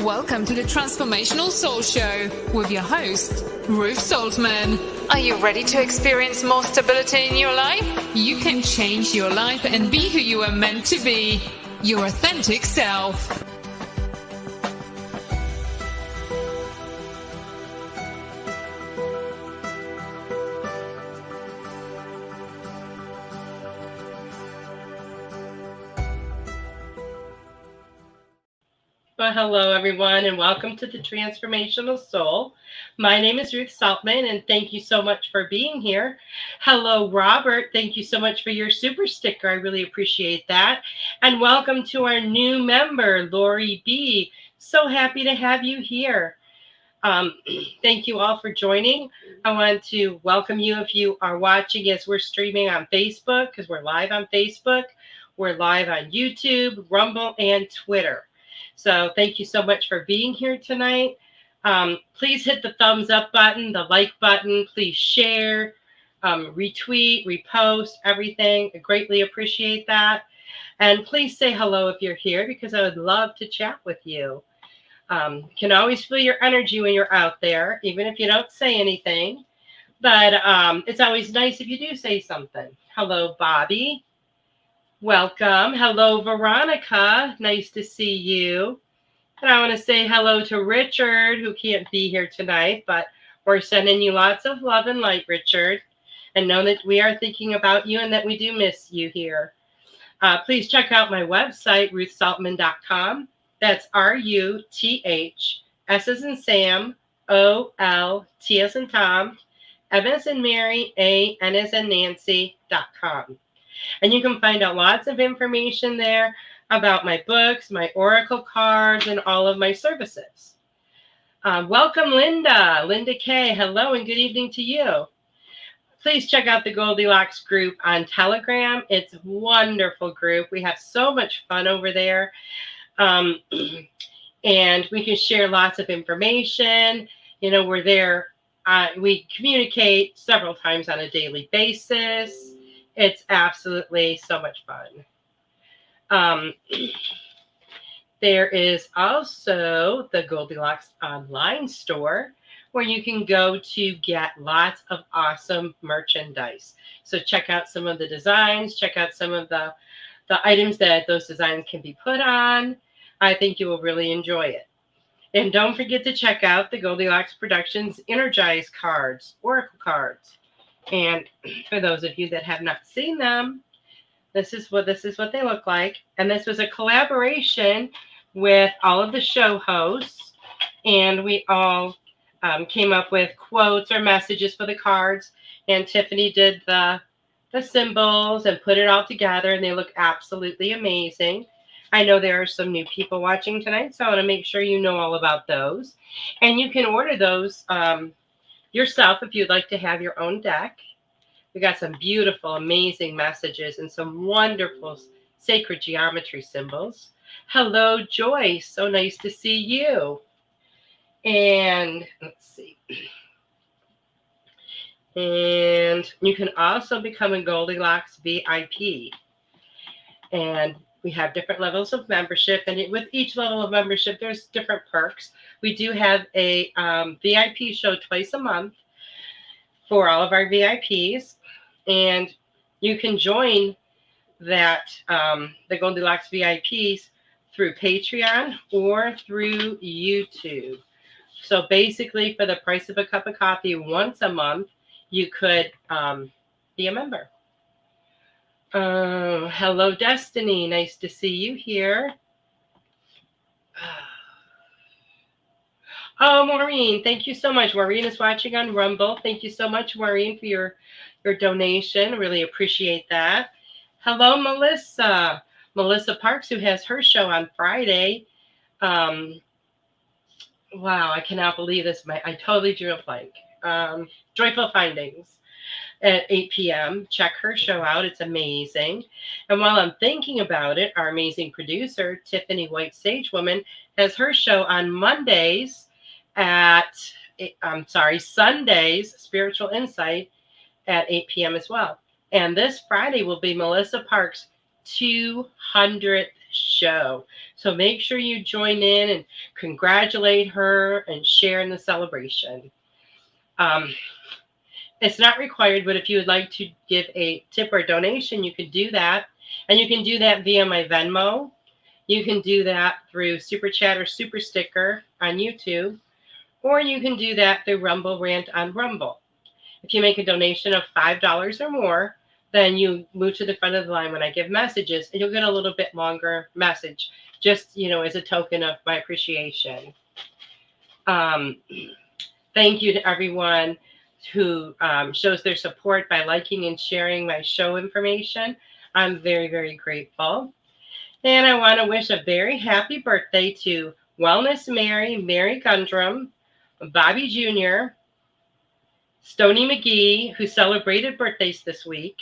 Welcome to the Transformational Soul Show with your host, Ruth Soltman. Are you ready to experience more stability in your life? You can change your life and be who you are meant to be, your authentic self. Well, hello, everyone, and welcome to the Transformational Soul. My name is Ruth Soltman, and thank you so much for being here. Hello, Robert. Thank you so much for your super sticker. I really appreciate that. And welcome to our new member, Lori B. So happy to have you here. Thank you all for joining. I want to welcome you if you are watching as we're streaming on Facebook, because we're live on Facebook. We're live on YouTube, Rumble, and Twitter. So thank you so much for being here tonight. Please hit the thumbs up button, the like button. Please share, retweet, repost, everything. I greatly appreciate that. And please say hello if you're here, because I would love to chat with you. You can always feel your energy when you're out there, even if you don't say anything. But it's always nice if you do say something. Hello, Bobby. Welcome. Hello, Veronica. Nice to see you. And I want to say hello to Richard, who can't be here tonight, but we're sending you lots of love and light, Richard. And know that we are thinking about you and that we do miss you here. Please check out my website, ruthsoltman.com. That's R-U-T-H, S as in Sam, O-L, T as in Tom, M as in Mary, A, N as in Nancy.com. And you can find out lots of information there about my books, my oracle cards, and all of my services. Welcome, Linda. Linda K. Hello and good evening to you. Please check out the Goldylocks group on Telegram. It's a wonderful group. We have so much fun over there. And we can share lots of information. You know, we're there. We communicate several times on a daily basis. It's absolutely so much fun. There is also the Goldylocks online store where you can go to get lots of awesome merchandise. So check out some of the designs, check out some of the items that those designs can be put on. I think you will really enjoy it. And don't forget to check out the Goldylocks Productions Energize cards, Oracle cards. And for those of you that have not seen them, this is what they look like. And this was a collaboration with all of the show hosts. And we all came up with quotes or messages for the cards. And Tiffany did the symbols and put it all together. And they look absolutely amazing. I know there are some new people watching tonight, so I want to make sure you know all about those. And you can order those yourself if you'd like to have your own deck. We got some beautiful, amazing messages and some wonderful sacred geometry symbols. Hello, Joyce. So nice to see you. And let's see. And you can also become a Goldylocks VIP. And we have different levels of membership. And with each level of membership, there's different perks. We do have a VIP show twice a month for all of our VIPs. And you can join that, the Goldylocks VIPs through Patreon or through YouTube. So basically, for the price of a cup of coffee once a month, you could be a member. Hello, Destiny. Nice to see you here. Oh, Maureen, thank you so much. Maureen is watching on Rumble. Thank you so much, Maureen, for your donation. Really appreciate that. Hello, Melissa. Melissa Parks, who has her show on Friday. Wow, I cannot believe this. I totally drew a blank. Joyful Findings at 8 p.m. Check her show out. It's amazing. And while I'm thinking about it, our amazing producer, Tiffany White Sagewoman, has her show on Mondays Sundays, Spiritual Insight at 8 p.m. as well. And this Friday will be Melissa Parks' 200th show. So make sure you join in and congratulate her and share in the celebration. It's not required, but if you would like to give a tip or donation, you can do that. And you can do that via my Venmo. You can do that through Super Chat or Super Sticker on YouTube. Or you can do that through Rumble Rant on Rumble. If you make a donation of $5 or more, then you move to the front of the line when I give messages, and you'll get a little bit longer message, just, as a token of my appreciation. Thank you to everyone who shows their support by liking and sharing my show information. I'm very, very grateful. And I want to wish a very happy birthday to Wellness Mary Gundrum, Bobby Jr., Stony McGee, who celebrated birthdays this week,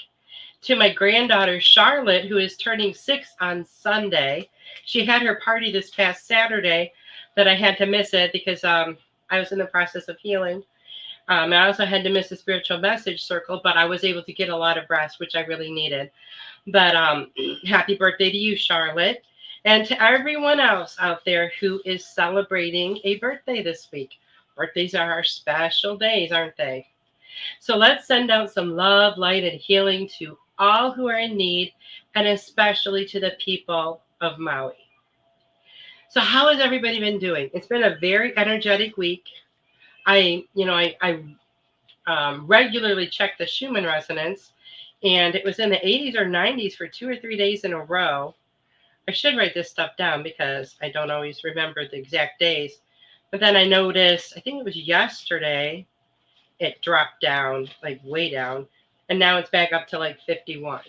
to my granddaughter Charlotte, who is turning 6 on Sunday. She had her party this past Saturday, but I had to miss it because I was in the process of healing. I also had to miss the spiritual message circle, but I was able to get a lot of rest, which I really needed. But happy birthday to you, Charlotte, and to everyone else out there who is celebrating a birthday this week. Birthdays are our special days, aren't they? So let's send out some love, light, and healing to all who are in need, and especially to the people of Maui. So how has everybody been doing? It's been a very energetic week. I regularly check the Schumann resonance, and it was in the 80s or 90s for 2 or 3 days in a row. I should write this stuff down because I don't always remember the exact days. But then I noticed, I think it was yesterday, it dropped down, like way down, and now it's back up to like 51.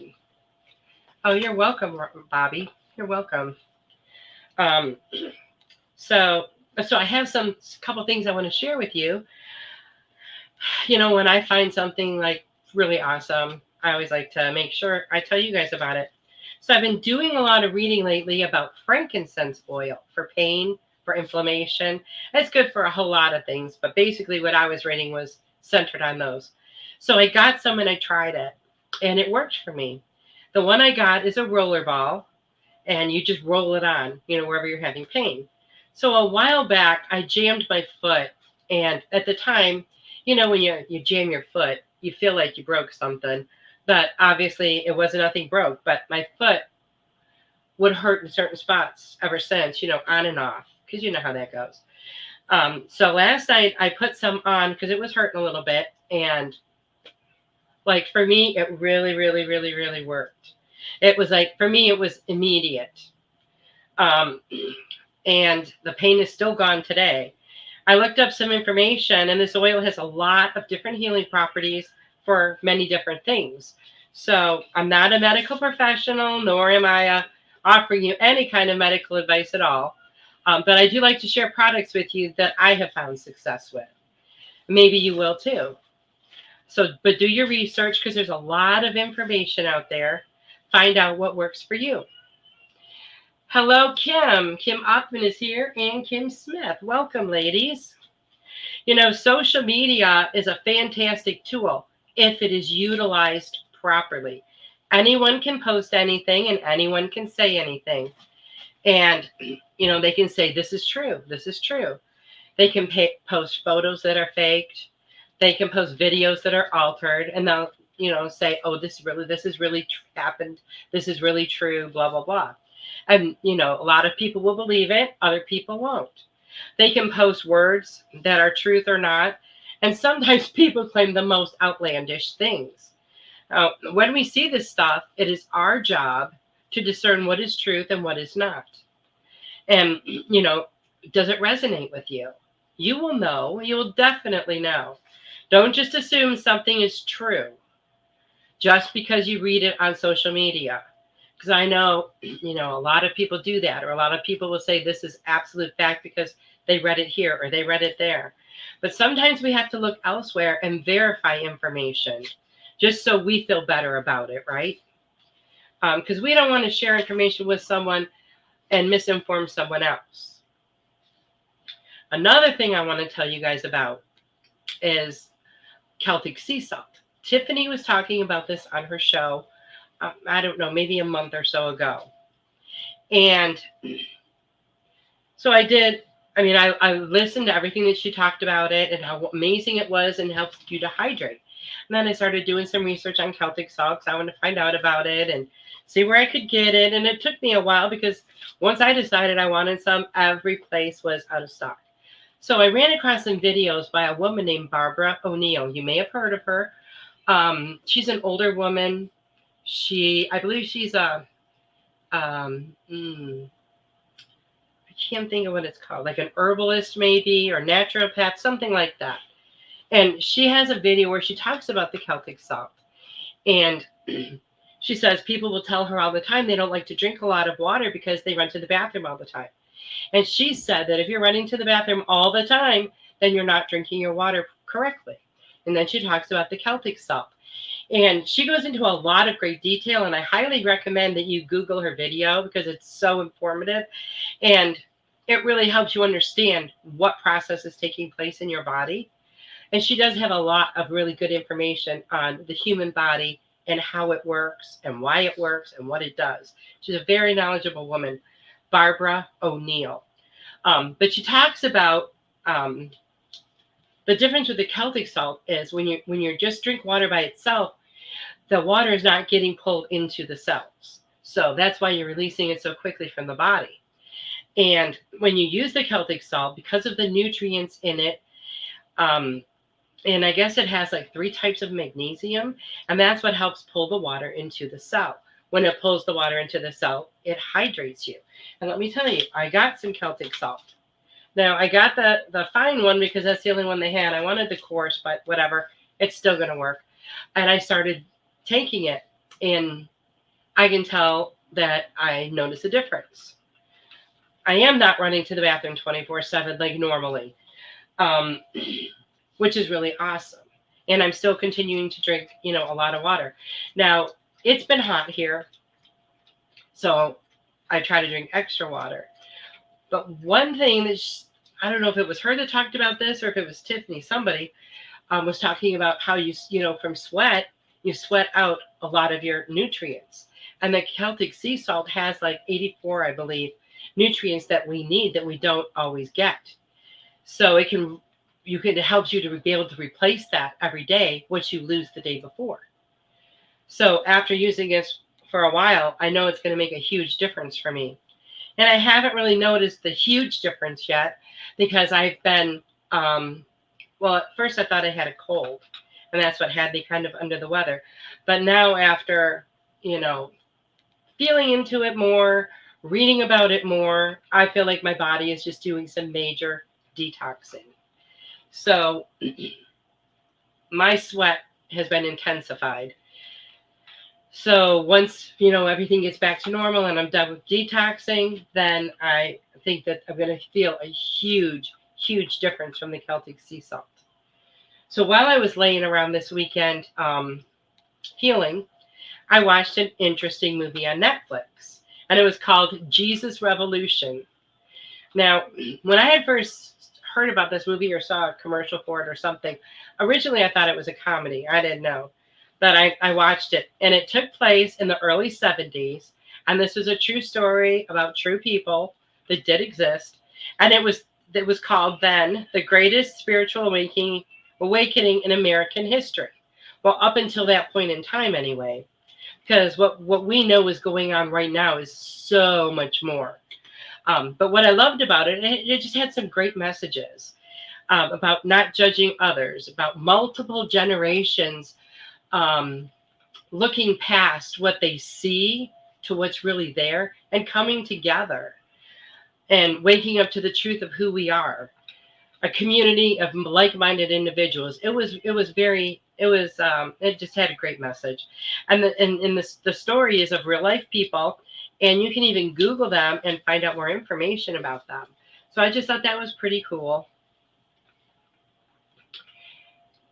Oh, you're welcome, Bobby. You're welcome. So I have a couple things I want to share with you. When I find something like really awesome, I always like to make sure I tell you guys about it. So I've been doing a lot of reading lately about frankincense oil for pain, for inflammation. It's good for a whole lot of things, but basically what I was reading was centered on those. So I got some and I tried it, and it worked for me. The one I got is a roller ball, and you just roll it on, wherever you're having pain. So a while back, I jammed my foot, and at the time, when you jam your foot, you feel like you broke something, but obviously it wasn't, nothing broke, but my foot would hurt in certain spots ever since, on and off, because you know how that goes. So last night I put some on because it was hurting a little bit, and like for me, it really, really, really, really worked. It was like, for me, it was immediate. And the pain is still gone today. I looked up some information, and this oil has a lot of different healing properties for many different things. So I'm not a medical professional, nor am I offering you any kind of medical advice at all. But I do like to share products with you that I have found success with. Maybe you will too. But do your research, because there's a lot of information out there. Find out what works for you. Hello, Kim. Kim Ockman is here, and Kim Smith. Welcome, ladies. Social media is a fantastic tool if it is utilized properly. Anyone can post anything, and anyone can say anything. And, they can say, this is true. This is true. They can post photos that are faked. They can post videos that are altered, and they'll, say, oh, this is really happened. This is really true, blah, blah, blah. And, a lot of people will believe it. Other people won't. They can post words that are truth or not. And sometimes people claim the most outlandish things. When we see this stuff, it is our job to discern what is truth and what is not. And, does it resonate with you? You will know. You will definitely know. Don't just assume something is true just because you read it on social media. Because I know, a lot of people do that, or a lot of people will say this is absolute fact because they read it here or they read it there. But sometimes we have to look elsewhere and verify information just so we feel better about it, right? Because we don't want to share information with someone and misinform someone else. Another thing I want to tell you guys about is Celtic sea salt. Tiffany was talking about this on her show, I don't know, maybe a month or so ago. And so I did. I mean, I listened to everything that she talked about it and how amazing it was and helps you to hydrate. And then I started doing some research on Celtic salt because I wanted to find out about it and see where I could get it. And it took me a while because once I decided I wanted some, every place was out of stock. So I ran across some videos by a woman named Barbara O'Neill. You may have heard of her. She's an older woman. I believe she's a, I can't think of what it's called, like an herbalist maybe, or naturopath, something like that. And she has a video where she talks about the Celtic salt. And she says people will tell her all the time they don't like to drink a lot of water because they run to the bathroom all the time. And she said that if you're running to the bathroom all the time, then you're not drinking your water correctly. And then she talks about the Celtic salt. And she goes into a lot of great detail, and I highly recommend that you Google her video because it's so informative. And it really helps you understand what process is taking place in your body. And she does have a lot of really good information on the human body and how it works and why it works and what it does. She's a very knowledgeable woman, Barbara O'Neill. But she talks about the difference with the Celtic salt is when you just drink water by itself, the water is not getting pulled into the cells. So that's why you're releasing it so quickly from the body. And when you use the Celtic salt, because of the nutrients in it, and I guess it has like 3 types of magnesium, and that's what helps pull the water into the cell. When it pulls the water into the cell, it hydrates you. And let me tell you, I got some Celtic salt. Now, I got the fine one because that's the only one they had. I wanted the coarse, but whatever. It's still going to work. And I started taking it, and I can tell that I notice a difference. I am not running to the bathroom 24/7 like normally, which is really awesome. And I'm still continuing to drink, a lot of water. Now, it's been hot here, so I try to drink extra water. But one thing that I don't know if it was her that talked about this or if it was Tiffany, somebody was talking about how from sweat, you sweat out a lot of your nutrients. And the Celtic sea salt has like 84, I believe, nutrients that we need that we don't always get. So it helps you to be able to replace that every day, what you lose the day before. So after using this for a while, I know it's going to make a huge difference for me. And I haven't really noticed the huge difference yet because I've been, well, at first I thought I had a cold, and that's what had me kind of under the weather. But now after, feeling into it more, reading about it more, I feel like my body is just doing some major detoxing. So my sweat has been intensified. So once, everything gets back to normal and I'm done with detoxing, then I think that I'm going to feel a huge, huge difference from the Celtic sea salt. So while I was laying around this weekend healing, I watched an interesting movie on Netflix, and it was called Jesus Revolution. Now, when I had first heard about this movie or saw a commercial for it or something, originally I thought it was a comedy. I didn't know. But I watched it, and it took place in the early 70s, and this was a true story about true people that did exist, and it was called then the greatest spiritual awakening in American history. Well, up until that point in time anyway, because what we know is going on right now is so much more. But what I loved about it, it just had some great messages about not judging others, about multiple generations looking past what they see to what's really there and coming together and waking up to the truth of who we are, a community of like-minded individuals. It just had a great message. And the story is of real life people, and you can even Google them and find out more information about them. So I just thought that was pretty cool.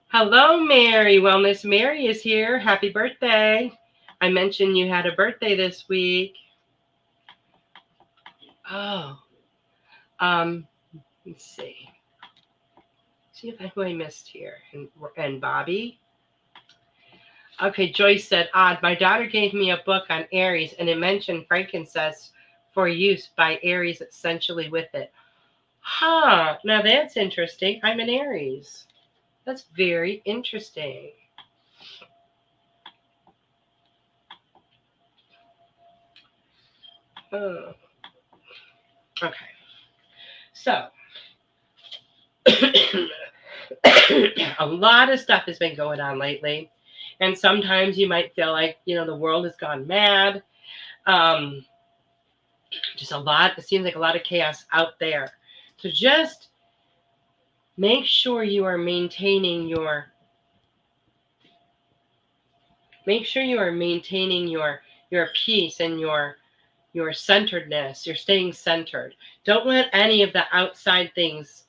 Hello, Mary. Wellness Mary is here. Happy birthday. I mentioned you had a birthday this week. Oh, let's see. See who I missed here. And Bobby. Okay, Joyce said, odd. My daughter gave me a book on Aries, and it mentioned frankincense for use by Aries essentially with it. Huh, now that's interesting. I'm an Aries. That's very interesting. Oh, okay. So, a lot of stuff has been going on lately. And sometimes you might feel like, the world has gone mad. Just a lot, it seems like a lot of chaos out there. So just make sure you are maintaining your peace and your centeredness. You're staying centered. Don't let any of the outside things,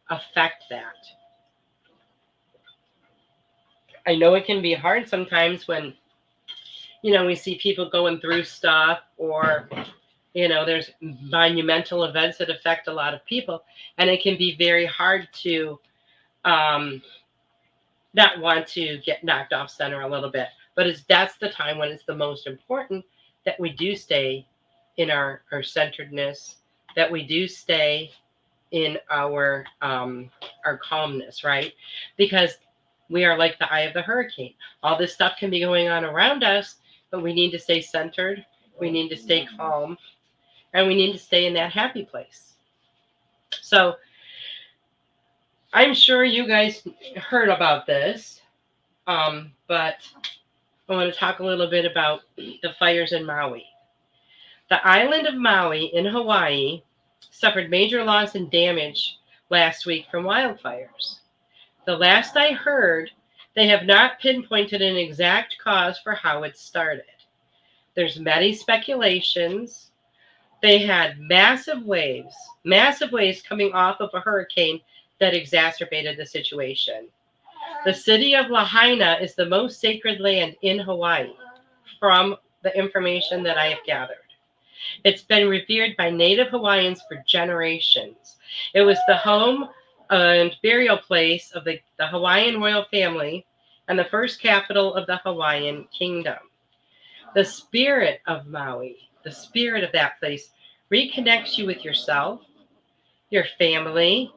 affect that. I know it can be hard sometimes when, we see people going through stuff, or, there's monumental events that affect a lot of people. And it can be very hard to not want to get knocked off center a little bit. But that's the time when it's the most important that we do stay in our centeredness, that we do stay in our calmness, right? Because we are like the eye of the hurricane. All this stuff can be going on around us, but we need to stay centered. We need to stay calm, and we need to stay in that happy place. So I'm sure you guys heard about this, but I want to talk a little bit about the fires in Maui. The island of Maui in Hawaii suffered major loss and damage last week from wildfires. The last I heard, they have not pinpointed an exact cause for how it started. There's many speculations. They had massive waves coming off of a hurricane that exacerbated the situation. The city of Lahaina is the most sacred land in Hawaii, from the information that I have gathered. It's been revered by Native Hawaiians for generations. It was the home and burial place of the Hawaiian royal family and the first capital of the Hawaiian kingdom. The spirit of Maui, the spirit of that place, reconnects you with yourself, your family,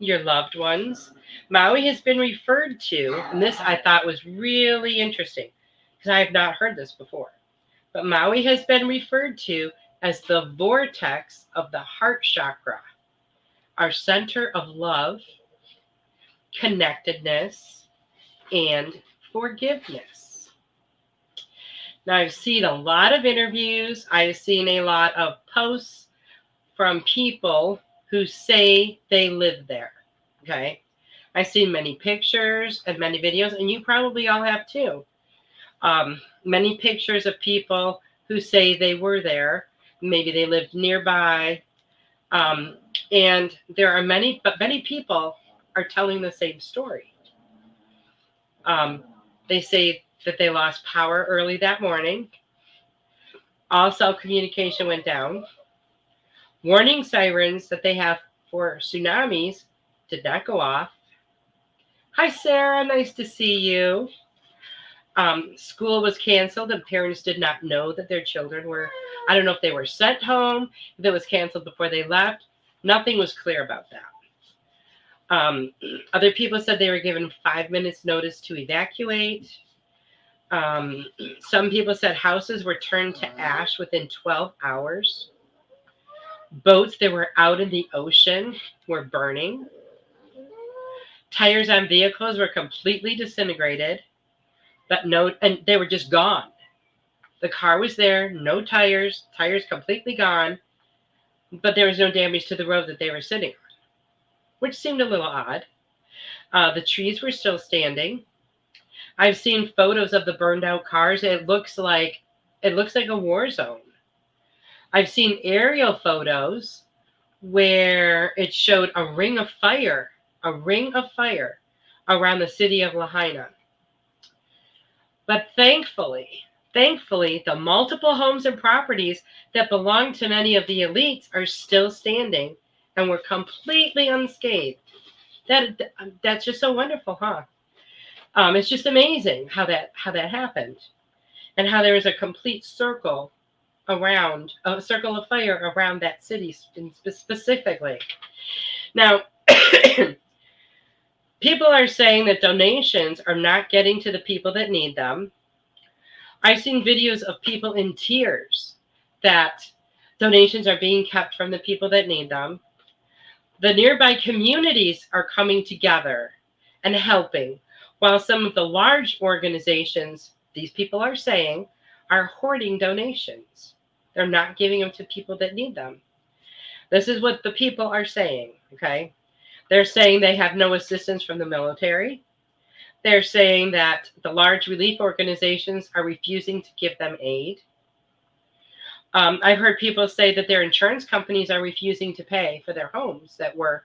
your loved ones. Maui has been referred to, and this I thought was really interesting because I have not heard this before, but Maui has been referred to as the vortex of the heart chakra, our center of love, connectedness, and forgiveness. Now, I've seen a lot of interviews. I've seen a lot of posts from people who say they live there. Okay. I've seen many pictures and many videos, and you probably all have too. Many pictures of people who say they were there. Maybe they lived nearby. And there are many people are telling the same story. They say that they lost power early that morning. All cell communication went down. Warning sirens that they have for tsunamis did not go off. Hi, Sarah. Nice to see you. School was canceled and parents did not know that their children were, I don't know if they were sent home, if it was canceled before they left. Nothing was clear about that. Other people said they were given 5 minutes notice to evacuate. Some people said houses were turned to ash within 12 hours. Boats that were out in the ocean were burning. Tires on vehicles were completely disintegrated, and they were just gone. The car was there, no tires completely gone, but there was no damage to the road that they were sitting on, which seemed a little odd. The trees were still standing. I've seen photos of the burned out cars. It looks like a war zone. I've seen aerial photos where it showed a ring of fire around the city of Lahaina. But thankfully, the multiple homes and properties that belong to many of the elites are still standing and were completely unscathed. That's just so wonderful, huh? It's just amazing how that happened, and how there was a complete circle around, a circle of fire around that city specifically. Now, people are saying that donations are not getting to the people that need them. I've seen videos of people in tears that donations are being kept from the people that need them. The nearby communities are coming together and helping, while some of the large organizations, these people are saying, are hoarding donations. They're not giving them to people that need them. This is what the people are saying, okay? They're saying they have no assistance from the military. They're saying that the large relief organizations are refusing to give them aid. I've heard people say that their insurance companies are refusing to pay for their homes that were,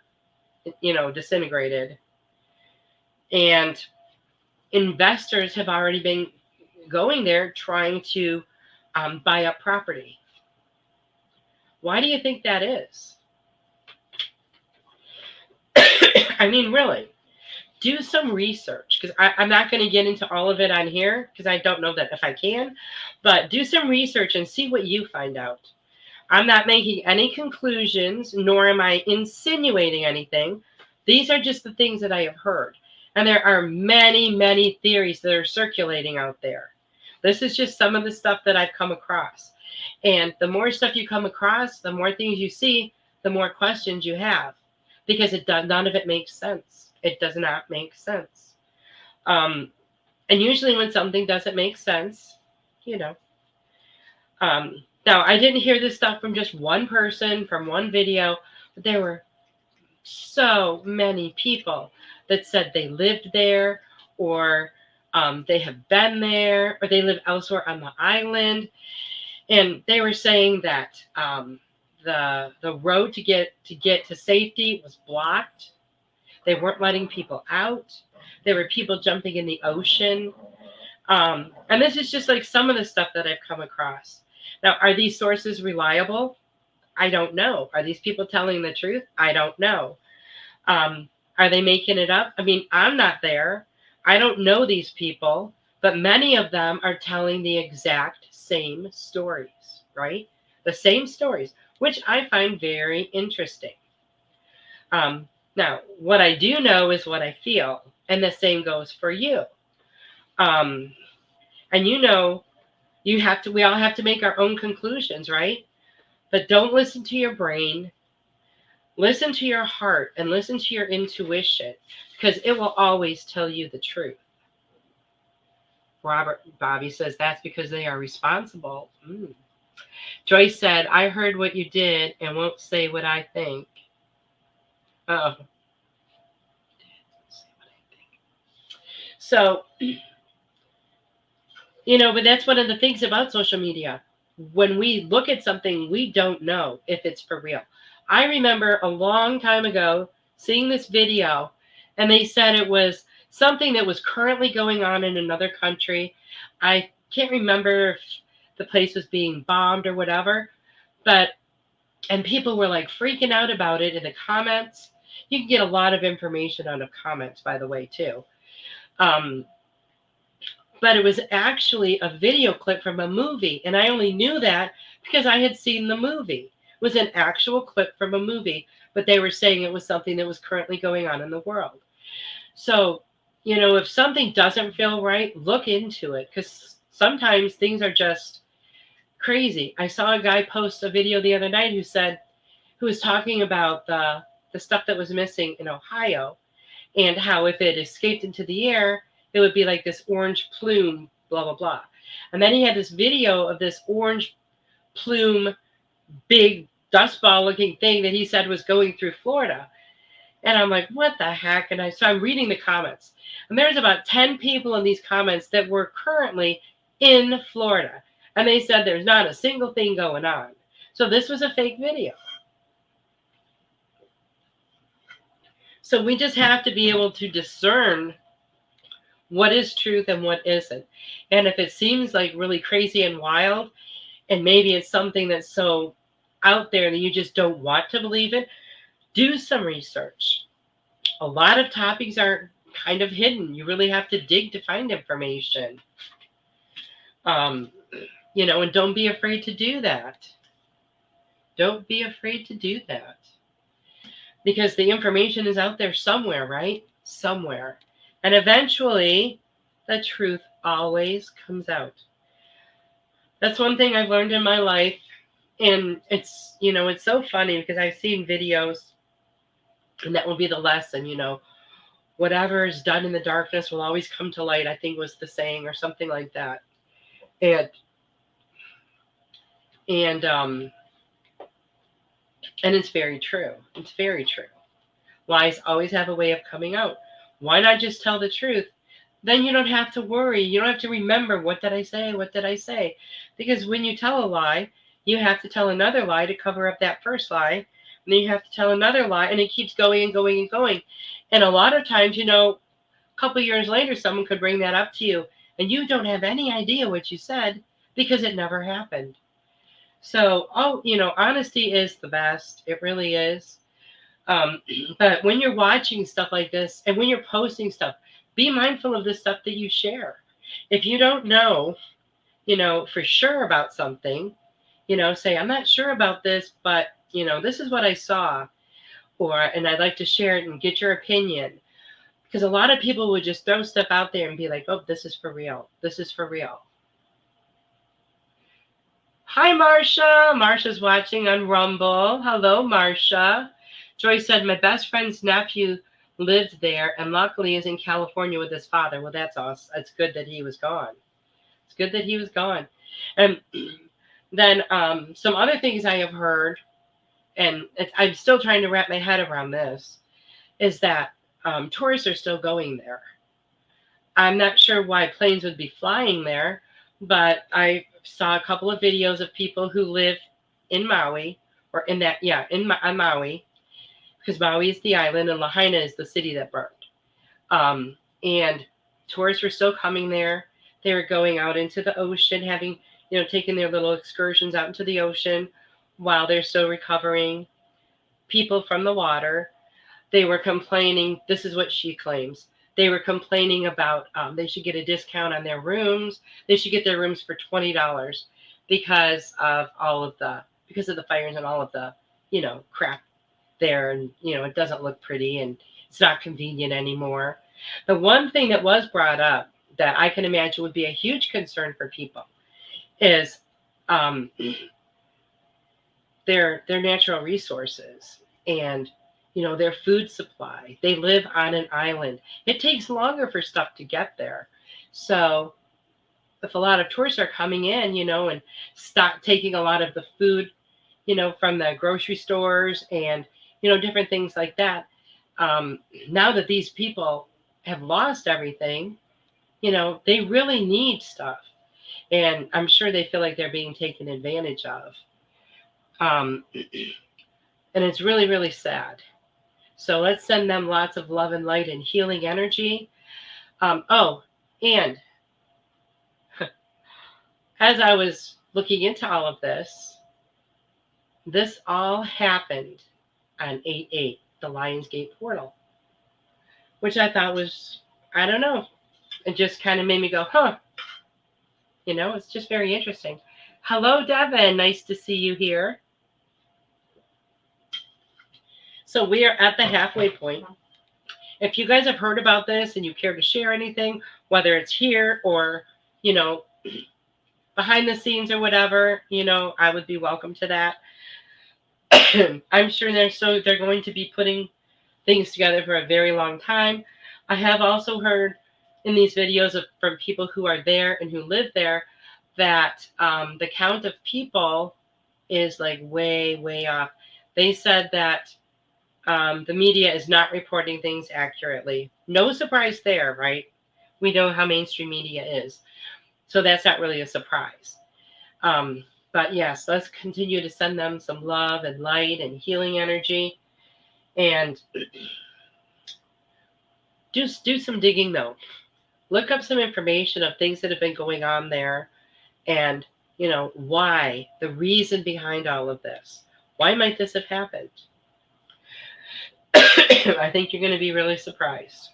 disintegrated. And investors have already been going there trying to buy up property. Why do you think that is? I mean, really, do some research, because I'm not going to get into all of it on here because I don't know that if I can, but do some research and see what you find out. I'm not making any conclusions, nor am I insinuating anything. These are just the things that I have heard. And there are many, many theories that are circulating out there. This is just some of the stuff that I've come across. And the more stuff you come across, the more things you see, the more questions you have. Because none of it makes sense. It does not make sense. And usually when something doesn't make sense, now, I didn't hear this stuff from just one person, from one video, but there were so many people that said they lived there, or they have been there, or they live elsewhere on the island. And they were saying that the road to get to safety was blocked. They weren't letting people out. There were people jumping in the ocean. And this is just like some of the stuff that I've come across. Now, are these sources reliable? I don't know. Are these people telling the truth? I don't know. Are they making it up? I mean, I'm not there. I don't know these people, but many of them are telling the exact same stories, right? The same stories, which I find very interesting. Now, what I do know is what I feel, and the same goes for you. And we all have to make our own conclusions, right? But don't listen to your brain. Listen to your heart and listen to your intuition, because it will always tell you the truth. Bobby says that's because they are responsible. Joyce said, I heard what you did and won't say what I think. Oh. So, but that's one of the things about social media. When we look at something, we don't know if it's for real. I remember a long time ago seeing this video, and they said it was something that was currently going on in another country. I can't remember if the place was being bombed or whatever, and people were like freaking out about it in the comments. You can get a lot of information out of comments, by the way, too. But it was actually a video clip from a movie, and I only knew that because I had seen the movie. It was an actual clip from a movie, but they were saying it was something that was currently going on in the world. So, if something doesn't feel right, look into it, because sometimes things are just crazy. I saw a guy post a video the other night who was talking about the stuff that was missing in Ohio, and how if it escaped into the air, it would be like this orange plume, blah, blah, blah. And then he had this video of this orange plume, big dust ball looking thing that he said was going through Florida. And I'm like, what the heck? And so I'm reading the comments. And there's about 10 people in these comments that were currently in Florida. And they said there's not a single thing going on. So this was a fake video. So we just have to be able to discern what is truth and what isn't. And if it seems like really crazy and wild, and maybe it's something that's so out there that you just don't want to believe it, do some research. A lot of topics are kind of hidden. You really have to dig to find information. And don't be afraid to do that. Don't be afraid to do that. Because the information is out there somewhere, right? Somewhere. And eventually, the truth always comes out. That's one thing I've learned in my life. And it's so funny because I've seen videos, and that will be the lesson, whatever is done in the darkness will always come to light, I think was the saying, or something like that. And it's very true. It's very true. Lies always have a way of coming out. Why not just tell the truth? Then you don't have to worry. You don't have to remember, what did I say? What did I say? Because when you tell a lie, you have to tell another lie to cover up that first lie. And then you have to tell another lie, and it keeps going and going and going. And a lot of times, a couple years later, someone could bring that up to you, and you don't have any idea what you said because it never happened. So, honesty is the best. It really is. But when you're watching stuff like this, and when you're posting stuff, be mindful of the stuff that you share. If you don't know, for sure about something, say, I'm not sure about this, but, this is what I saw, and I'd like to share it and get your opinion. Because a lot of people would just throw stuff out there and be like, oh, this is for real. This is for real. Hi, Marsha. Marsha's watching on Rumble. Hello, Marsha. Joy said, my best friend's nephew lived there and luckily is in California with his father. Well, that's awesome. It's good that he was gone. It's good that he was gone. And then some other things I have heard, and I'm still trying to wrap my head around this, is that tourists are still going there. I'm not sure why planes would be flying there, but I saw a couple of videos of people who live in Maui, or on Maui, because Maui is the island and Lahaina is the city that burned. And tourists were still coming there. They were going out into the ocean, having, taking their little excursions out into the ocean while they're still recovering. People from the water, they were complaining. This is what she claims. They were complaining about they should get a discount on their rooms. They should get their rooms for $20 because of the fires and all of the, crap there. And, it doesn't look pretty and it's not convenient anymore. The one thing that was brought up that I can imagine would be a huge concern for people is their natural resources and their food supply. They live on an island. It takes longer for stuff to get there. So if a lot of tourists are coming in, and stop taking a lot of the food, from the grocery stores and, different things like that. Now that these people have lost everything, they really need stuff. And I'm sure they feel like they're being taken advantage of. And it's really, really sad. So let's send them lots of love and light and healing energy. And as I was looking into all of this all happened on 8/8, the Lionsgate portal, which I thought was, I don't know, it just kind of made me go, huh. It's just very interesting. Hello, Devin. Nice to see you here. So we are at the halfway point. If you guys have heard about this and you care to share anything, whether it's here or, behind the scenes or whatever, I would be welcome to that. I'm sure they're going to be putting things together for a very long time. I have also heard in these videos from people who are there and who live there that the count of people is like way, way off. They said that the media is not reporting things accurately. No surprise there, right? We know how mainstream media is. So that's not really a surprise. But yes, let's continue to send them some love and light and healing energy. And just do some digging, though. Look up some information of things that have been going on there and, why, the reason behind all of this. Why might this have happened? I think you're going to be really surprised.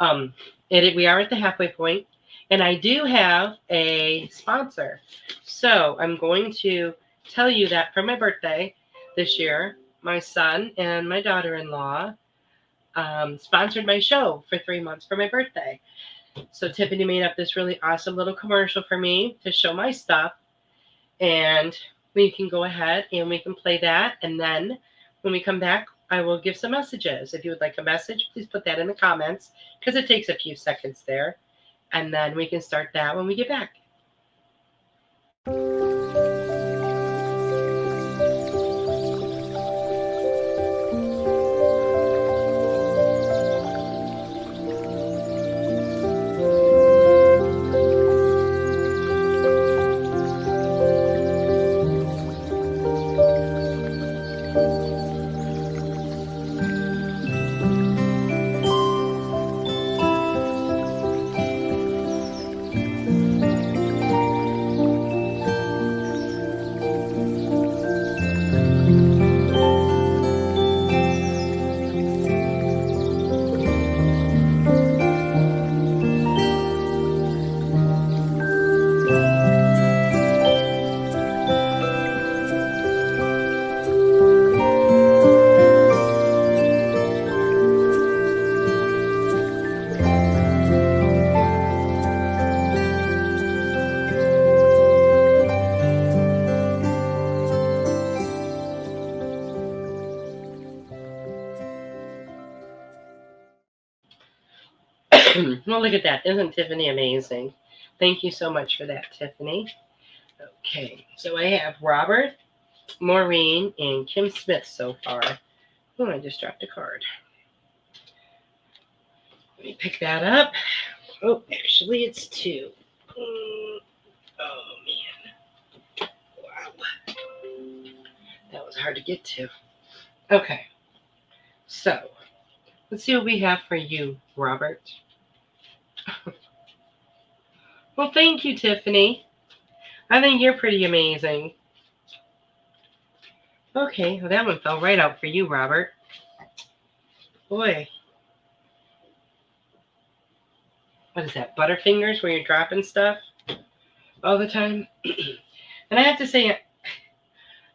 We are at the halfway point. And I do have a sponsor. So I'm going to tell you that for my birthday this year, my son and my daughter-in-law sponsored my show for 3 months for my birthday. So Tiffany made up this really awesome little commercial for me to show my stuff. And we can go ahead and we can play that. And then when we come back, I will give some messages. If you would like a message, please put that in the comments because it takes a few seconds there. And then we can start that when we get back. Well, look at that. Isn't Tiffany amazing? Thank you so much for that, Tiffany. Okay, so I have Robert, Maureen, and Kim Smith so far. Oh, I just dropped a card. Let me pick that up. Oh, actually, it's 2. Oh, man. Wow. That was hard to get to. Okay, so let's see what we have for you, Robert. Well, thank you, Tiffany. I think you're pretty amazing. Okay, well, that one fell right out for you, Robert. Boy. What is that, Butterfingers, where you're dropping stuff all the time? And I have to say,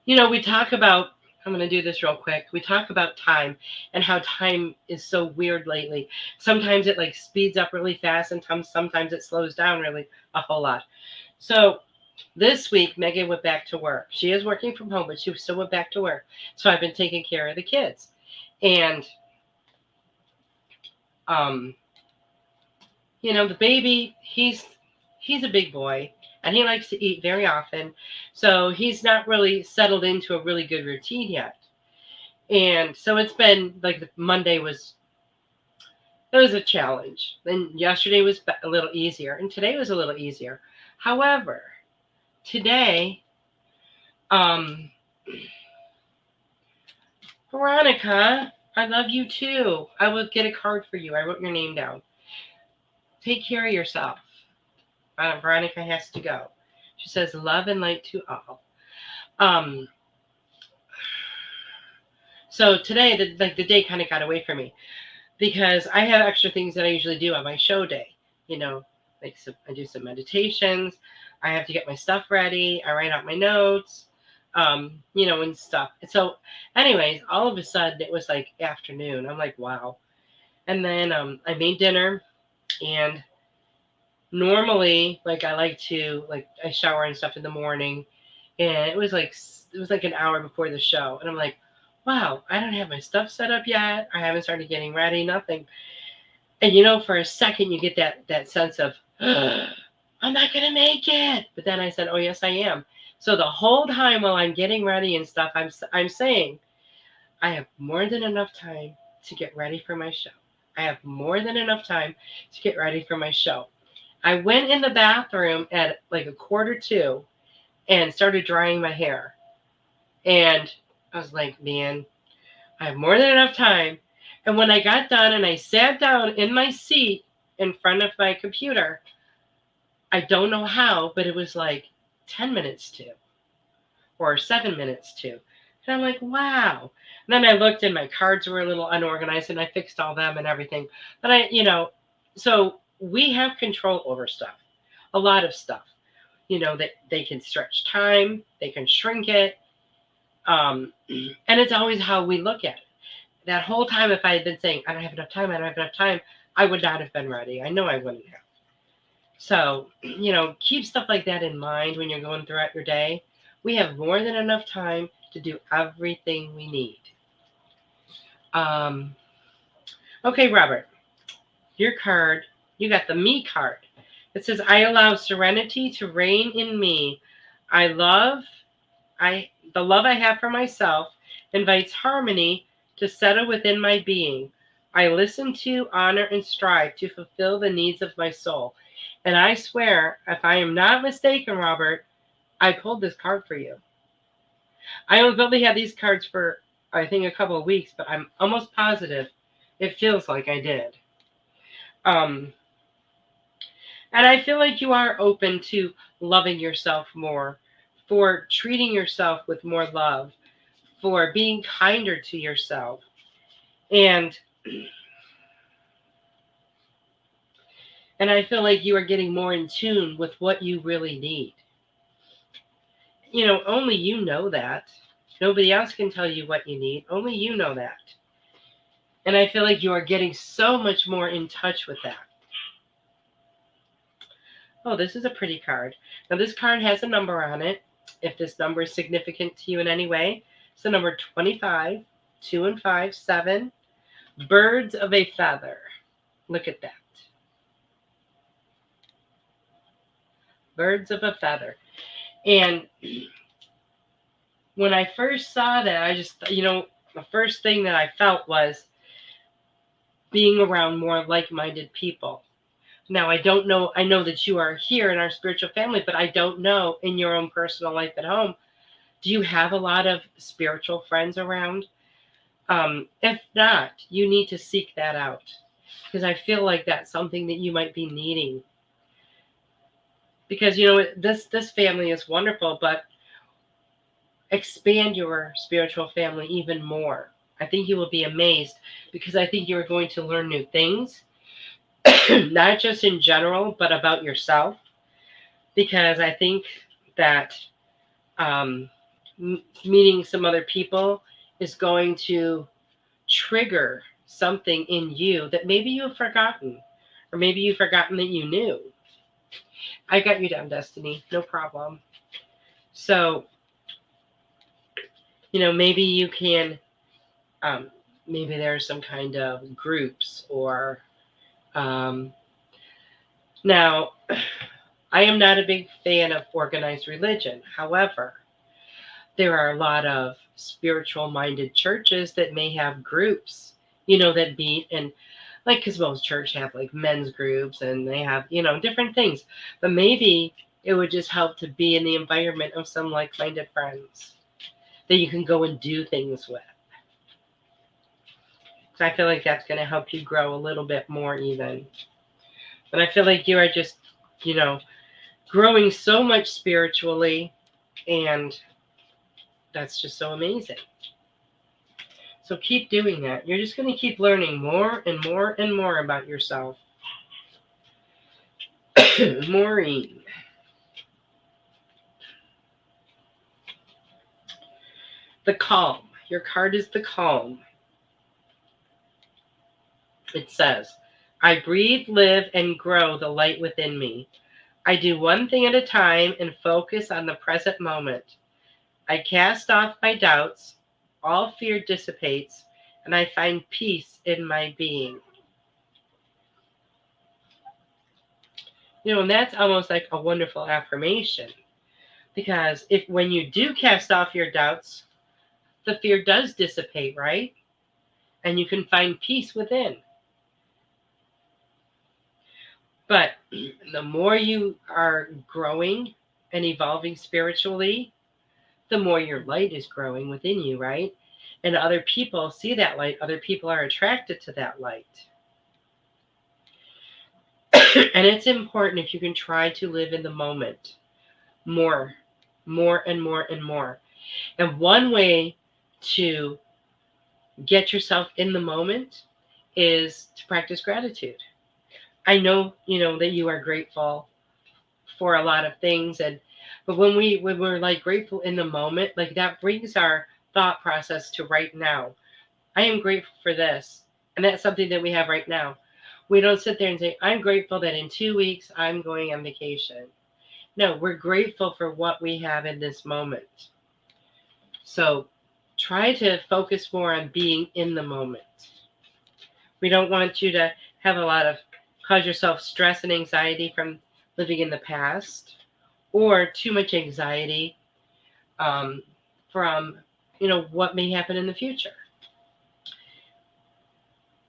we talk about, I'm going to do this real quick. We talk about time and how time is so weird lately. Sometimes it like speeds up really fast and sometimes it slows down really a whole lot. So this week, Megan went back to work. She is working from home, but she still went back to work. So I've been taking care of the kids. And, the baby, he's a big boy. And he likes to eat very often. So he's not really settled into a really good routine yet. And so it's been like Monday was a challenge. Then yesterday was a little easier. And today was a little easier. However, today, Veronica, I love you too. I will get a card for you. I wrote your name down. Take care of yourself. Veronica has to go. She says, love and light to all. So today, the day kind of got away from me because I have extra things that I usually do on my show day. I do some meditations. I have to get my stuff ready. I write out my notes, and stuff. And so anyways, all of a sudden it was like afternoon. I'm like, wow. And then I made dinner, and normally, I like to, I shower and stuff in the morning, and it was like an hour before the show. And I'm like, wow, I don't have my stuff set up yet. I haven't started getting ready, nothing. And, for a second, you get that sense of, I'm not going to make it. But then I said, oh, yes, I am. So the whole time while I'm getting ready and stuff, I'm saying, I have more than enough time to get ready for my show. I have more than enough time to get ready for my show. I went in the bathroom at like 1:45 and started drying my hair. And I was like, man, I have more than enough time. And when I got done and I sat down in my seat in front of my computer, I don't know how, but it was like 10 minutes to or 7 minutes to. And I'm like, wow. And then I looked and my cards were a little unorganized and I fixed all them and everything. But so we have control over stuff. a lot of stuff. That they can stretch time, they can shrink it. And it's always how we look at it. That whole time, if I had been saying, I don't have enough time, I would not have been ready. I know I wouldn't have. So, keep stuff like that in mind when you're going throughout your day. We have more than enough time to do everything we need. Okay, Robert, your card, you got the Me card. It says, I allow serenity to reign in me. The love I have for myself invites harmony to settle within my being. I listen to, honor, and strive to fulfill the needs of my soul. And I swear, if I am not mistaken, Robert, I pulled this card for you. I only had these cards for, I think, a couple of weeks, but I'm almost positive it feels like I did. And I feel like you are open to loving yourself more, for treating yourself with more love, for being kinder to yourself. And I feel like you are getting more in tune with what you really need. Only you know that. Nobody else can tell you what you need. Only you know that. And I feel like you are getting so much more in touch with that. Oh, this is a pretty card. Now, this card has a number on it. If this number is significant to you in any way, it's the number 25, 2 and 5, 7. Birds of a feather. Look at that. Birds of a feather. And when I first saw that, I just, the first thing that I felt was being around more like-minded people. Now, I don't know, I know that you are here in our spiritual family, but I don't know in your own personal life at home, do you have a lot of spiritual friends around? If not, you need to seek that out, because I feel like that's something that you might be needing. Because, this family is wonderful, but expand your spiritual family even more. I think you will be amazed, because I think you are going to learn new things, not just in general, but about yourself. Because I think that meeting some other people is going to trigger something in you that maybe you've forgotten, or maybe you've forgotten that you knew. I got you down, Destiny. No problem. So, maybe you can, maybe there's some kind of groups or, now, I am not a big fan of organized religion. However, there are a lot of spiritual-minded churches that may have groups, that meet, and like, because most churches have like men's groups and they have, different things. But maybe it would just help to be in the environment of some like-minded friends that you can go and do things with. So I feel like that's going to help you grow a little bit more even. But I feel like you are just, growing so much spiritually, and that's just so amazing. So keep doing that. You're just going to keep learning more and more and more about yourself. Maureen. The calm. Your card is the calm. It says, I breathe, live, and grow the light within me. I do one thing at a time and focus on the present moment. I cast off my doubts, all fear dissipates, and I find peace in my being. And that's almost like a wonderful affirmation, because when you do cast off your doubts, the fear does dissipate, right? And you can find peace within. But the more you are growing and evolving spiritually, the more your light is growing within you, right? And other people see that light. Other people are attracted to that light. And it's important if you can try to live in the moment more and more and more. And one way to get yourself in the moment is to practice gratitude. I know, that you are grateful for a lot of things. But when we're like grateful in the moment, like that brings our thought process to right now. I am grateful for this. And that's something that we have right now. We don't sit there and say, I'm grateful that in 2 weeks I'm going on vacation. No, we're grateful for what we have in this moment. So try to focus more on being in the moment. We don't want you to have cause yourself stress and anxiety from living in the past, or too much anxiety from, what may happen in the future.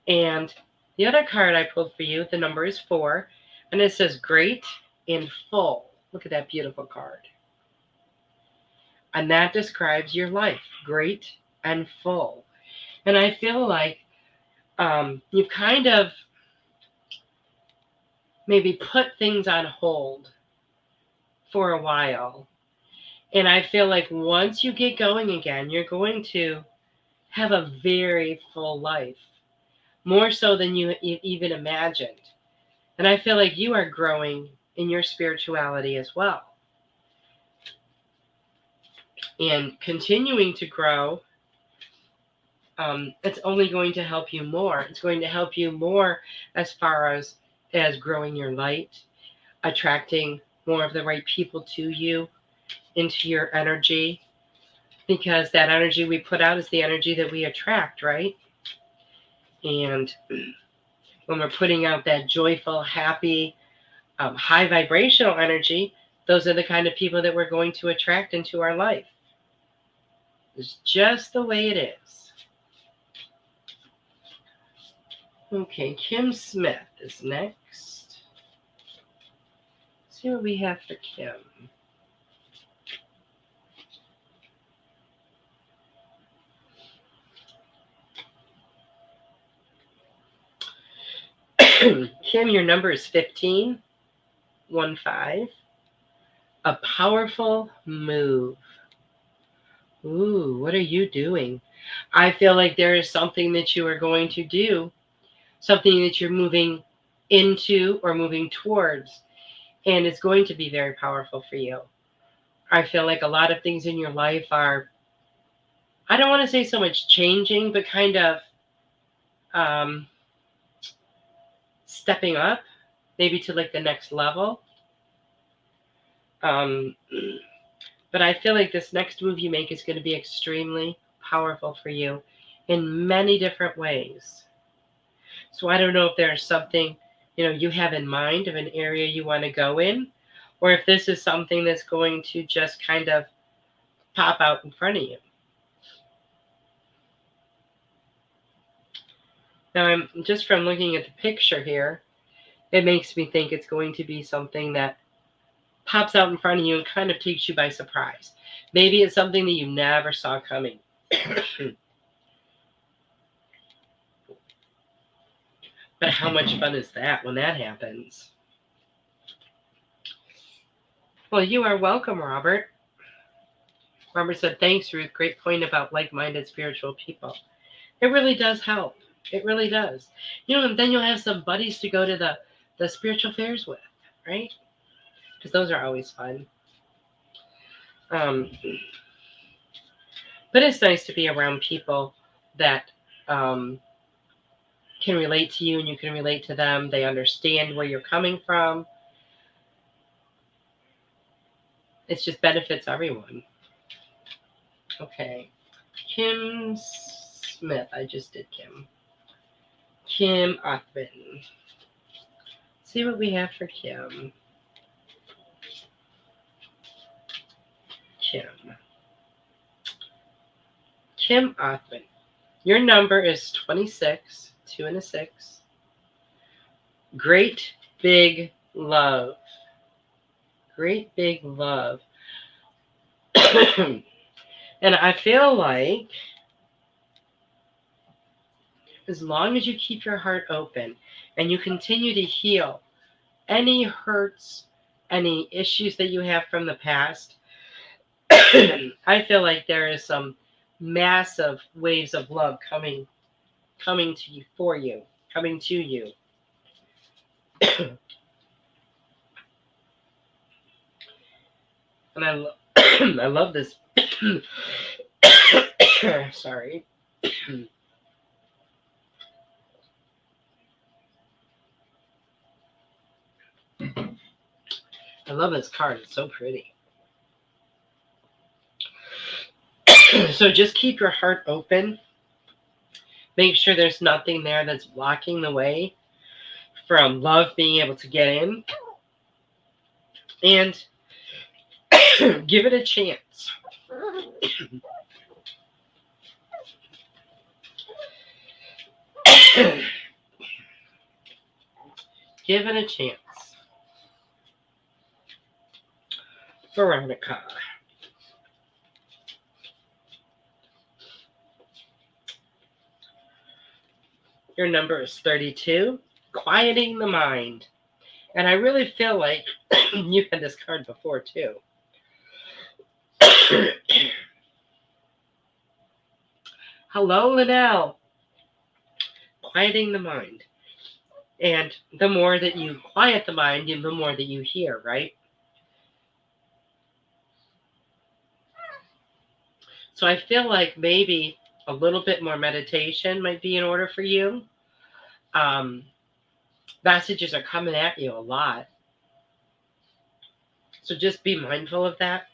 And the other card I pulled for you, the number is 4, and it says great in full. Look at that beautiful card. And that describes your life, great and full. And I feel like you've kind of maybe put things on hold for a while. And I feel like once you get going again, you're going to have a very full life, more so than you even imagined. And I feel like you are growing in your spirituality as well. And continuing to grow, it's only going to help you more. It's going to help you more as far as growing your light, attracting more of the right people to you, into your energy, because that energy we put out is the energy that we attract, right? And when we're putting out that joyful, happy, high vibrational energy, those are the kind of people that we're going to attract into our life. It's just the way it is. Okay, Kim Smith is next. Let's see what we have for Kim. Kim, your number is 15. 15. A powerful move. Ooh, what are you doing? I feel like there is something that you are going to do, something that you're moving into or moving towards, and it's going to be very powerful for you. I feel like a lot of things in your life are, I don't want to say so much changing, but kind of stepping up, maybe to like the next level. But I feel like this next move you make is going to be extremely powerful for you in many different ways. So I don't know if there's something, you have in mind of an area you want to go in, or if this is something that's going to just kind of pop out in front of you. Now, I'm just from looking at the picture here, it makes me think it's going to be something that pops out in front of you and kind of takes you by surprise. Maybe it's something that you never saw coming. But how much fun is that when that happens? Well, you are welcome, Robert. Robert said, thanks, Ruth. Great point about like-minded spiritual people. It really does help. It really does. And then you'll have some buddies to go to the spiritual fairs with, right? Because those are always fun. But it's nice to be around people that can relate to you and you can relate to them. They understand where you're coming from. It just benefits everyone. Okay. Kim Smith. I just did Kim. Kim Othman. See what we have for Kim. Kim Othman. Your number is 26, 2 and a 6. Great big love. Great big love. And I feel like as long as you keep your heart open and you continue to heal any hurts, any issues that you have from the past, I feel like there is some massive waves of love coming to you, coming to you. And I love this. Sorry. I love this card. It's so pretty. So just keep your heart open. Make sure there's nothing there that's blocking the way from love being able to get in. And give it a chance. Give it a chance. Veronica. Your number is 32. Quieting the mind. And I really feel like you had this card before too. Hello, Liddell. Quieting the mind. And the more that you quiet the mind, the more that you hear, right? So I feel like maybe a little bit more meditation might be in order for you. Messages are coming at you a lot. So just be mindful of that.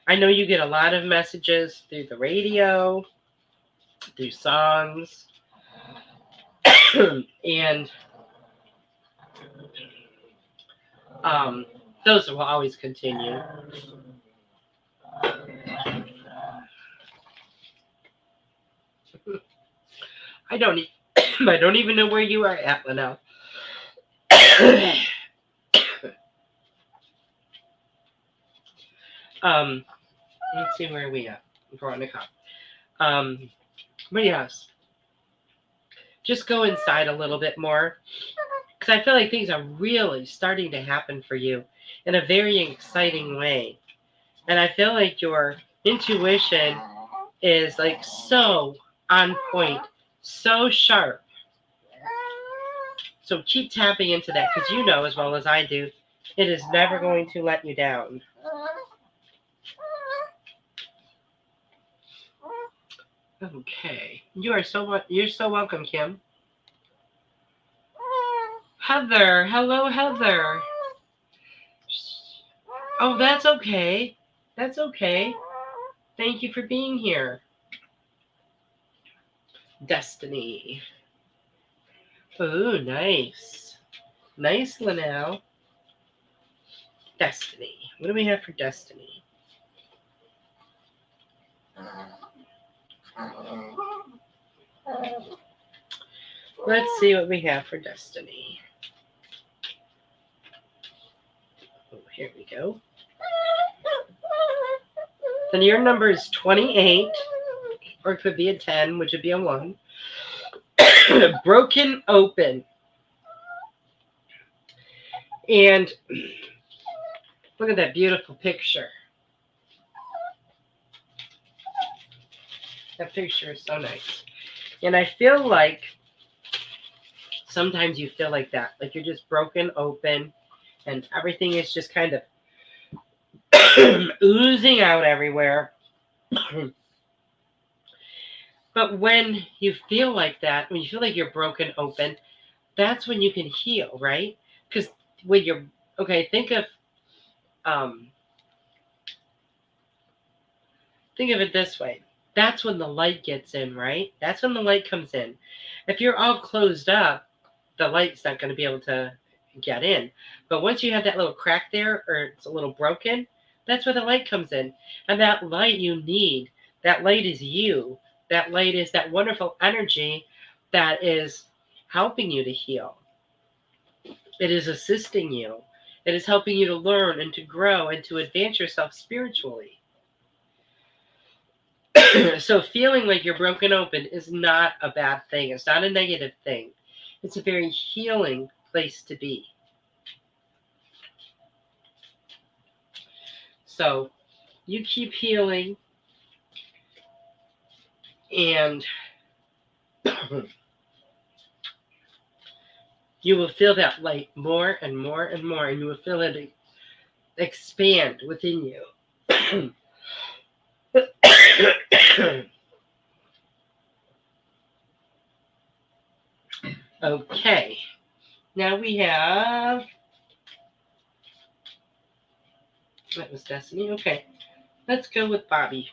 I know you get a lot of messages through the radio, through songs, and those will always continue. I don't even know where you are at, Linnell. Let's see where we at, Veronica. But yes, just go inside a little bit more, because I feel like things are really starting to happen for you in a very exciting way. And I feel like your intuition is like so on point, so sharp. So keep tapping into that, because you know as well as I do, it is never going to let you down. Okay. You're so welcome, Kim. Heather. Hello, Heather. Oh, that's okay. That's okay. Thank you for being here. Destiny. Oh, nice. Nice, Linnell. Destiny. What do we have for Destiny? Let's see what we have for Destiny. Oh, here we go. Then your number is 28, or it could be a 10, which would be a 1. Broken open. And look at that beautiful picture. That picture is so nice. And I feel like sometimes you feel like that, like you're just broken open and everything is just kind of oozing out everywhere. But when you feel like that, when you feel like you're broken open, that's when you can heal, right? Because when you're, okay, think of it this way. That's when the light gets in, right? That's when the light comes in. If you're all closed up, the light's not going to be able to get in. But once you have that little crack there, or it's a little broken, that's where the light comes in. And that light you need, that light is you. That light is that wonderful energy that is helping you to heal. It is assisting you. It is helping you to learn and to grow and to advance yourself spiritually. So feeling like you're broken open is not a bad thing. It's not a negative thing. It's a very healing place to be. So you keep healing, and you will feel that light more and more and more, and you will feel it expand within you. Okay. Now we have... That was Destiny. Okay. Let's go with Bobby.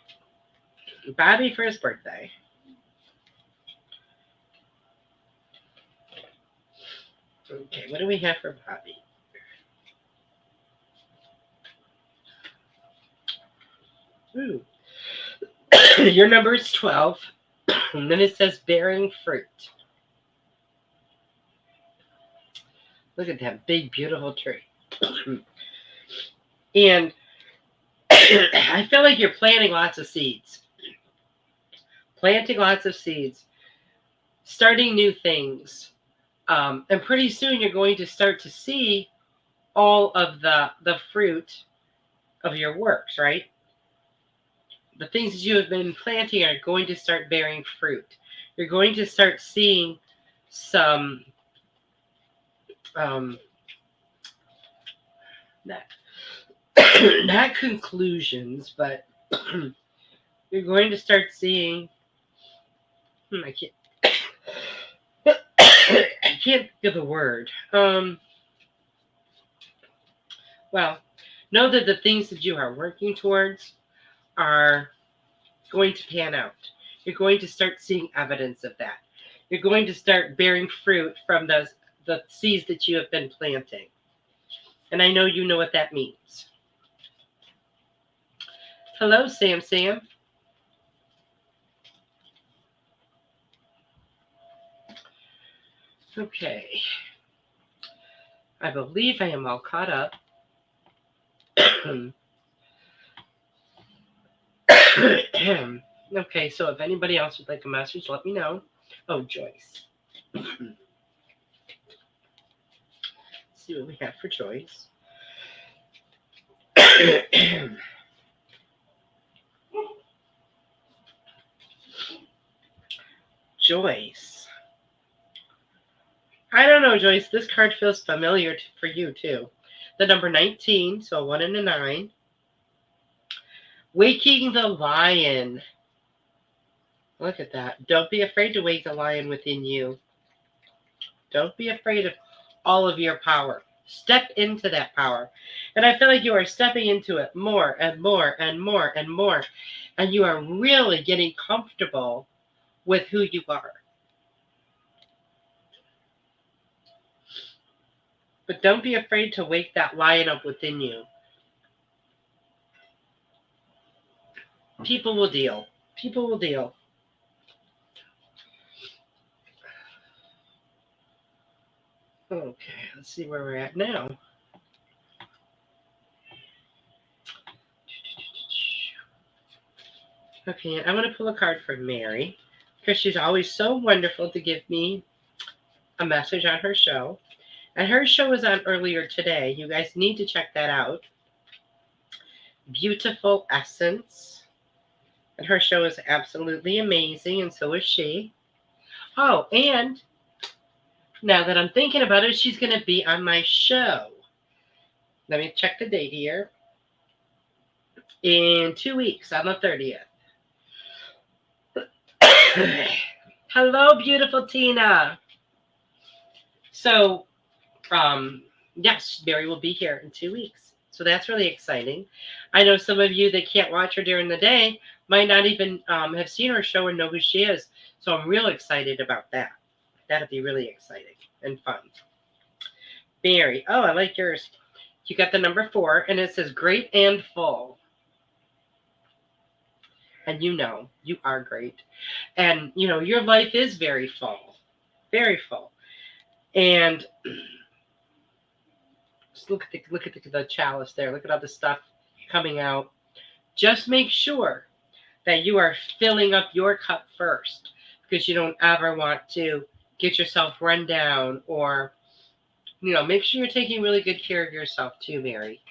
Bobby for his birthday. Okay, what do we have for Bobby? Ooh. Your number is 12. And then it says bearing fruit. Look at that big, beautiful tree. And I feel like you're planting lots of seeds. Planting lots of seeds. Starting new things. And pretty soon you're going to start to see all of the fruit of your works, right? The things that you have been planting are going to start bearing fruit. You're going to start seeing some not conclusions, but you're going to start seeing I can't think of the word. Well, know that the things that you are working towards are going to pan out. You're going to start seeing evidence of that. You're going to start bearing fruit from the seeds that you have been planting. And I know you know what that means. Hello, Sam. Okay. I believe I am all caught up. Okay, so if anybody else would like a message, let me know. Oh, Joyce. Let's see what we have for Joyce. Joyce. I don't know, Joyce. This card feels familiar for you, too. The number 19, so a 1 and a 9. Waking the lion. Look at that. Don't be afraid to wake the lion within you. Don't be afraid of all of your power. Step into that power. And I feel like you are stepping into it more and more and more and more. And you are really getting comfortable with who you are. But don't be afraid to wake that lion up within you. People will deal. People will deal. Okay, let's see where we're at now. Okay, I want to pull a card for Mary because she's always so wonderful to give me a message on her show. And her show was on earlier today. You guys need to check that out. Beautiful Essence. And her show is absolutely amazing, and so is she. Oh, and now that I'm thinking about it, she's going to be on my show. Let me check the date here. In 2 weeks, on the 30th. Hello, beautiful Tina. So, yes, Mary will be here in 2 weeks. So that's really exciting. I know some of you that can't watch her during the day might not even have seen her show or know who she is. So I'm real excited about that. That'll be really exciting and fun. Mary, oh, I like yours. You got the number 4, and it says great and full. And you know, you are great. And, you know, your life is very full. Very full. And just look at the chalice there. Look at all the stuff coming out. Just make sure that you are filling up your cup first, because you don't ever want to get yourself run down, or, you know, make sure you're taking really good care of yourself too, Mary.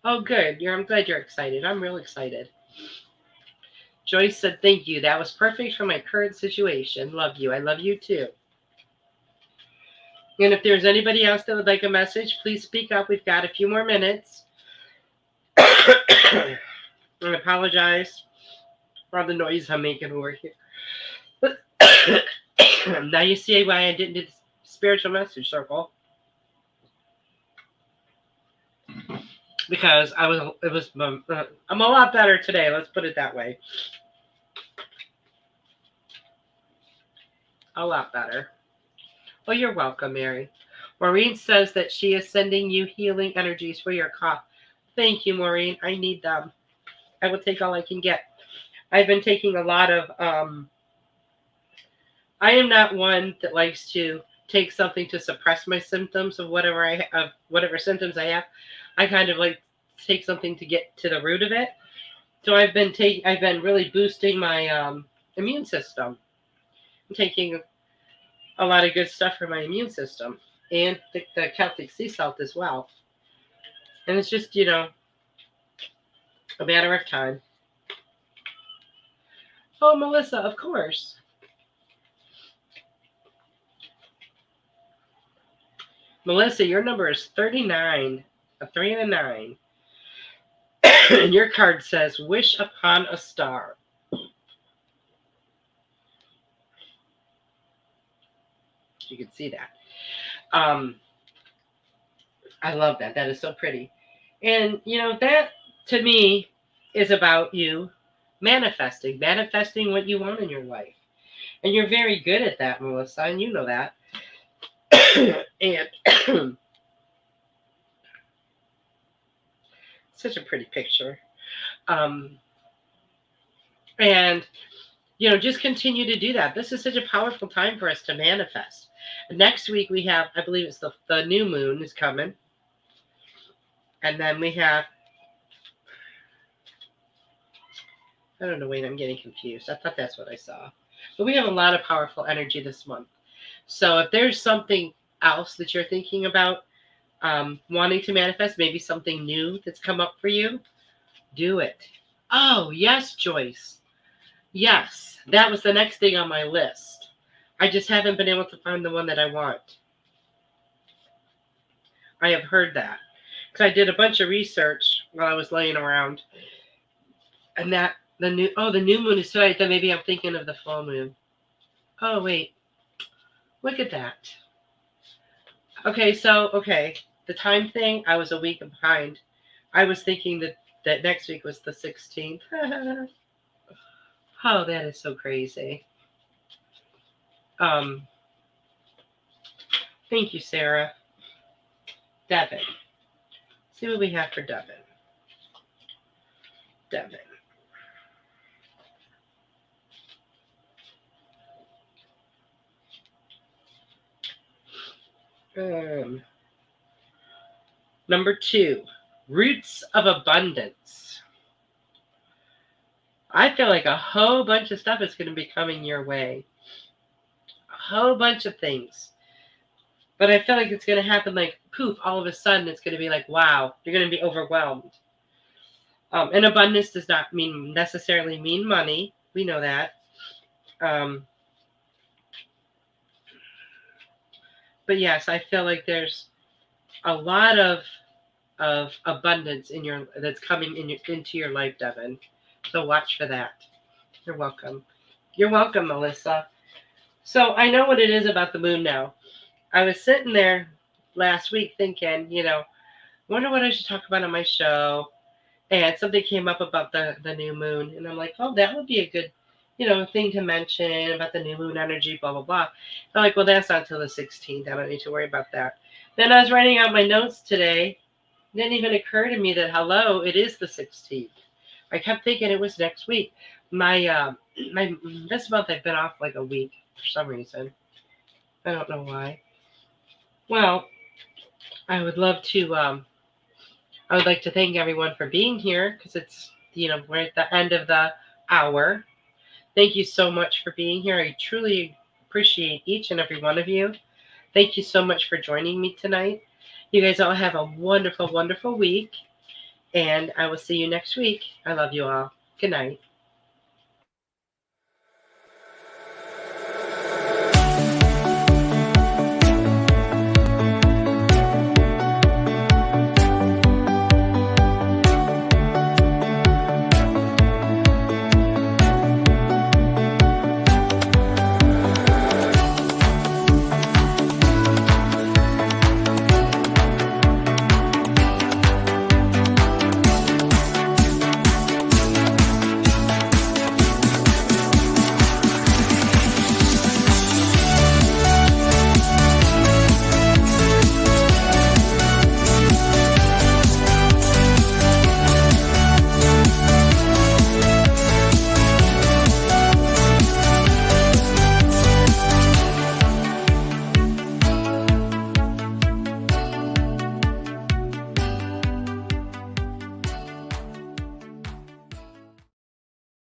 Oh, good. I'm glad you're excited. I'm real excited. Joyce said, thank you. That was perfect for my current situation. Love you. I love you too. And if there's anybody else that would like a message, please speak up. We've got a few more minutes. I apologize for all the noise I'm making over here. Now you see why I didn't do the spiritual message circle. Because I'm a lot better today. Let's put it that way. A lot better. Oh, you're welcome, Mary. Maureen says that she is sending you healing energies for your cough. Thank you, Maureen. I need them. I will take all I can get. I've been taking a lot of, I am not one that likes to take something to suppress my symptoms of whatever symptoms I have. I kind of like take something to get to the root of it. So I've been really boosting my immune system. I'm taking a lot of good stuff for my immune system and the Celtic sea salt as well. And it's just, a matter of time. Oh, Melissa, of course. Melissa, your number is 39, a 3 and a 9. And your card says, wish upon a star. You can see that. I love that. That is so pretty. And, that to me is about you manifesting what you want in your life. And you're very good at that, Melissa, and you know that. And such a pretty picture. And, just continue to do that. This is such a powerful time for us to manifest. Next week we have, I believe it's the new moon is coming. And then we have, I don't know, wait, I'm getting confused. I thought that's what I saw. But we have a lot of powerful energy this month. So if there's something else that you're thinking about wanting to manifest, maybe something new that's come up for you, do it. Oh, yes, Joyce. Yes, that was the next thing on my list. I just haven't been able to find the one that I want. I have heard that. Because I did a bunch of research while I was laying around. And that, the new moon is tonight. Then maybe I'm thinking of the full moon. Oh, wait. Look at that. Okay, the time thing, I was a week behind. I was thinking that next week was the 16th. Oh, that is so crazy. Thank you, Sarah. Devin. See what we have for Devin. Number 2, roots of abundance. I feel like a whole bunch of stuff is going to be coming your way. A whole bunch of things. But I feel like it's going to happen like poof, all of a sudden it's going to be like, wow, you're going to be overwhelmed. And abundance does not necessarily mean money. We know that. But yes, I feel like there's a lot of abundance that's coming into your life, Devin. So watch for that. You're welcome. You're welcome, Melissa. So I know what it is about the moon now. I was sitting there last week thinking, wonder what I should talk about on my show. And something came up about the new moon. And I'm like, oh, that would be a good, thing to mention about the new moon energy, blah, blah, blah. I'm like, well, that's not until the 16th. I don't need to worry about that. Then I was writing out my notes today. It didn't even occur to me that, hello, it is the 16th. I kept thinking it was next week. My this month I've been off like a week for some reason. I don't know why. Well, I would like to thank everyone for being here because it's, we're at the end of the hour. Thank you so much for being here. I truly appreciate each and every one of you. Thank you so much for joining me tonight. You guys all have a wonderful, wonderful week. And I will see you next week. I love you all. Good night.